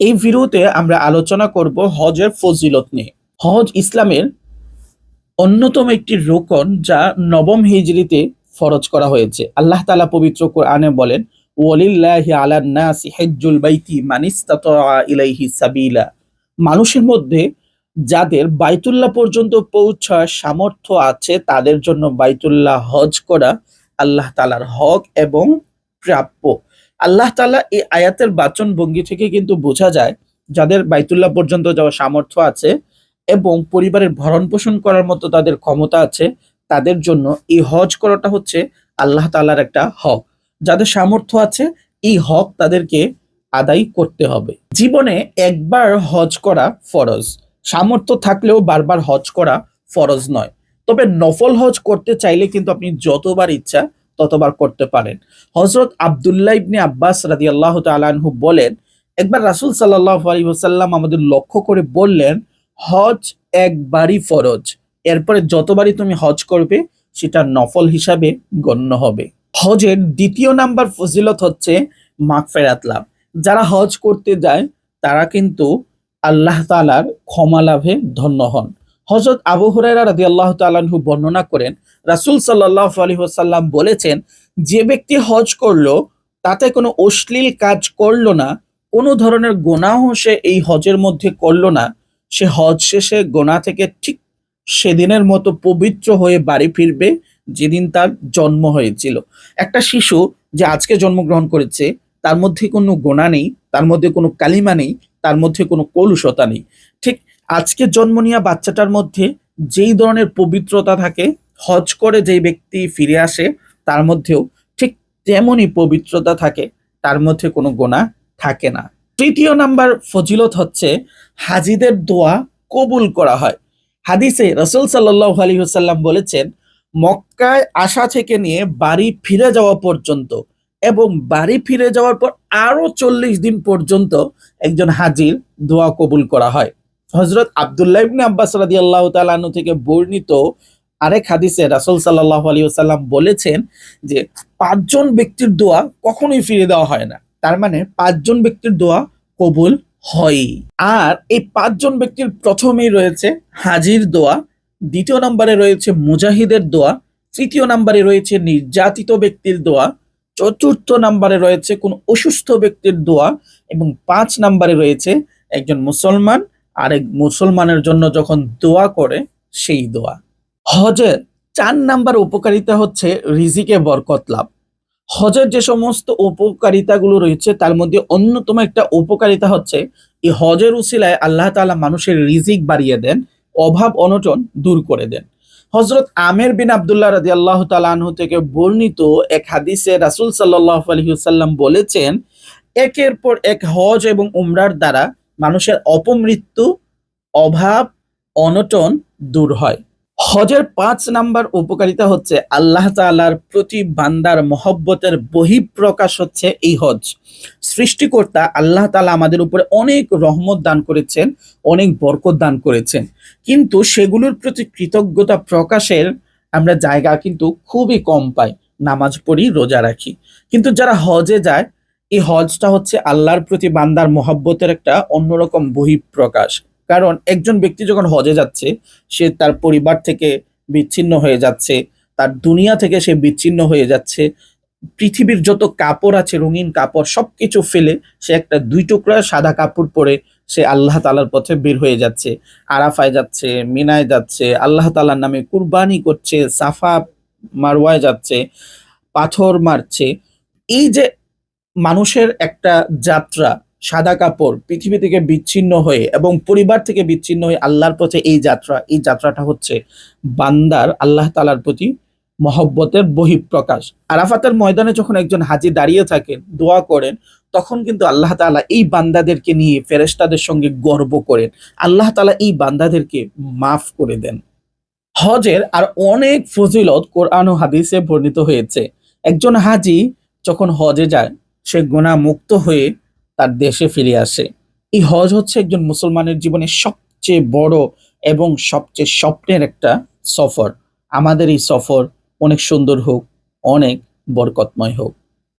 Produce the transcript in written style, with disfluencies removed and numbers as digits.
এই ভিডিওতে আমরা আলোচনা করব হজের ফজিলত নিয়ে। হজ ইসলামের অন্যতম একটি রোকন, যা নবম হিজরিতে ফরজ করা হয়েছে। আল্লাহ তাআলা পবিত্র কোরআনে বলেন, ওয়ালিল্লাহি আলান নাসি হিজ্জুল বাইতি মান ইসতাতা ইলাইহি সাবিলা। মানুষের মধ্যে যাদের বাইতুল্লাহ পর্যন্ত পৌঁছার সামর্থ্য আছে, তাদের জন্য বাইতুল্লাহ হজ করা আল্লাহ তাআলার হক এবং প্রাপ্য। আল্লাহ তাআলা এই আয়াতের বাচন ভঙ্গি থেকে কিন্তু বোঝা যায়, যাদের বাইতুল্লাহ পর্যন্ত যাওয়ার সামর্থ্য আছে এবং পরিবারের ভরণ পোষণ করার মতো তাদের ক্ষমতা আছে, তাদের জন্য এই হজ করাটা হচ্ছে আল্লাহ তাআলার একটা হক। যাদের সামর্থ্য আছে, এই হক তাদেরকে আদায় করতে হবে। জীবনে একবার হজ করা ফরজ। সামর্থ্য থাকলেও বারবার হজ করা ফরজ নয়। তবে নফল হজ করতে চাইলে কিন্তু আপনি যতবার ইচ্ছা ততবার করতে পারেন। হযরত আব্দুল্লাহ ইবনে আব্বাস রাদিয়াল্লাহু তাআলা আনহু বলেন, একবার রাসূল সাল্লাল্লাহু আলাইহি ওয়াসাল্লাম আমাদের লক্ষ্য করে বললেন, হজ একবারই ফরজ, এরপরে যতবারই তুমি হজ করবে সেটা নফল হিসাবে গণ্য হবে। হজের দ্বিতীয় নাম্বার ফজিলত হচ্ছে মাগফিরাত লাভ। যারা হজ করতে যায় তারা কিন্তু আল্লাহ তাআলার ক্ষমা লাভে ধন্য হন। হযরত আবু হুরায়রা রাদিয়াল্লাহু তাআলা আনহু বর্ণনা করেন, রাসূল সাল্লাল্লাহু আলাইহি ওয়াসাল্লাম বলেছেন, যে ব্যক্তি হজ করলো, তাতে কোনো অশ্লীল কাজ করলো না, কোনো ধরনের গুনাহ সে এই হজের মধ্যে করলো না, সে হজ শেষে গুনাহ থেকে ঠিক সেদিনের মতো পবিত্র হয়ে বাড়ি ফিরবে যেদিন তার জন্ম হয়েছিল। একটা শিশু যে আজকে জন্মগ্রহণ করেছে, তার মধ্যে কোনো গুনাহ নেই, তার মধ্যে কোনো কালিমা নেই, তার মধ্যে কোনো কলুষতা নেই। ঠিক আজকে জন্ম নেওয়া বাচ্চাটার মধ্যে যেই ধরনের পবিত্রতা থাকে, হজ করে যেই ব্যক্তি ফিরে আসে তার মধ্যেও ঠিক তেমনই পবিত্রতা থাকে, তার মধ্যে কোনো গুনাহ থাকে না। তৃতীয় নাম্বার ফজিলত হচ্ছে হাজিদের দোয়া কবুল করা হয়। হাদিসে রাসূল সাল্লাল্লাহু আলাইহি ওয়াসাল্লাম বলেছেন, মক্কায় আসা থেকে নিয়ে বাড়ি ফিরে যাওয়া পর্যন্ত এবং বাড়ি ফিরে যাওয়ার পর আরো ৪০ দিন পর্যন্ত একজন হাজির দোয়া কবুল করা হয়। হযরত আব্দুল্লাহ ইবনে আব্বাস রাদিয়াল্লাহু তাআলা আনহু থেকে বর্ণিত আরেক হাদিসে রাসূল সাল্লাল্লাহু আলাইহি ওয়াসাল্লাম বলেছেন যে ৫ জন ব্যক্তির দোয়া কখনোই ফিরে দেওয়া হয় না। তার মানে ৫ জন ব্যক্তির দোয়া কবুল হয়। আর এই ৫ জন ব্যক্তির প্রথমেই রয়েছে হাজির দোয়া, দ্বিতীয় নম্বরে রয়েছে মুজাহিদের দোয়া, তৃতীয় নম্বরে রয়েছে নির্যাতিত ব্যক্তির দোয়া, চতুর্থ নম্বরে রয়েছে কোন অসুস্থ ব্যক্তির দোয়া এবং ৫ নম্বরে রয়েছে একজন মুসলমান আরেক মুসলমানের জন্য যখন দোয়া করে সেই দোয়া। হজের ৪ নাম্বার উপকারিতা হচ্ছে রিজিকে বরকত লাভ। হজের যে সমস্ত উপকারিতাগুলো রয়েছে তার মধ্যে অন্যতম একটা উপকারিতা হচ্ছে, এই হজের উসিলায় আল্লাহ তাআলা মানুষের রিজিক বাড়িয়ে দেন, অভাব অনটন দূর করে দেন। হযরত আমের বিন আব্দুল্লাহ রাদিয়াল্লাহু তাআলা আনহু থেকে বর্ণিত এক হাদিসে রাসূল সাল্লাল্লাহু আলাইহি ওয়াসাল্লাম বলেছেন, একের পর এক হজ এবং উমরার দ্বারা মানুষের অপমৃত্যু, অভাব, অনটন দূর হয়। হজের ৫ নাম্বার উপকারিতা হচ্ছে আল্লাহ তাআলার প্রতি বান্দার মহব্বতের বহিঃপ্রকাশ হচ্ছে এই হজ। সৃষ্টিকর্তা আল্লাহ তাআলা আমাদের উপরে অনেক রহমত দান করেছেন, অনেক বরকত দান করেছেন, কিন্তু সেগুলোর প্রতি কৃতজ্ঞতা প্রকাশের আমরা জায়গা কিন্তু খুবই কম পাই। নামাজ পড়ি, রোজা রাখি, কিন্তু যারা হজে যায়, এই হজটা হচ্ছে আল্লাহর প্রতি বান্দার মহব্বতের একটা অন্যরকম বহিঃপ্রকাশ। কারণ একজন ব্যক্তি যখন হজে যাচ্ছে, সে তার পরিবার থেকে বিচ্ছিন্ন হয়ে যাচ্ছে, তার দুনিয়া থেকে সে বিচ্ছিন্ন হয়ে যাচ্ছে, পৃথিবীর যত কাপড় আছে, রঙিন কাপড় সবকিছু ফেলে সে একটা ২ টুকরা সাদা কাপড় পরে সে আল্লাহ তাআলার পথে বের হয়ে যাচ্ছে। আরাফায় যাচ্ছে, মিনায় যাচ্ছে, আল্লাহ তাআলার নামে কুরবানি করছে, সাফা মারওয়ায় যাচ্ছে, পাথর মারছে। এই যে মানুষের একটা যাত্রা, সাদা কাপড়, পৃথিবী থেকে বিচ্ছিন্ন হয়ে এবং পরিবার থেকে বিচ্ছিন্ন হয়ে আল্লাহর পথে এই যাত্রা, এই যাত্রাটা হচ্ছে বান্দার আল্লাহ তাআলার প্রতি মহব্বতের বহিঃপ্রকাশ। আরাফাতের ময়দানে যখন একজন হাজী দাঁড়িয়ে থাকেন, দোয়া করেন, তখন কিন্তু আল্লাহ তাআলা এই বান্দাদেরকে নিয়ে ফেরেশতাদের সঙ্গে গর্ব করেন। আল্লাহ তাআলা এই বান্দাদেরকে মাফ করে দেন। হজের আর অনেক ফজিলত কোরআন ও হাদিসে বর্ণিত হয়েছে। একজন হাজী যখন হজে যায়, সে গুনাহ মুক্ত হয়ে তার দেশে ফিরে আসে। এই হজ হচ্ছে একজন মুসলমানের জীবনে সবচেয়ে বড় এবং সবচেয়ে স্বপ্নের একটা সফর। আমাদের এই সফর অনেক সুন্দর হোক, অনেক বরকতময় হোক।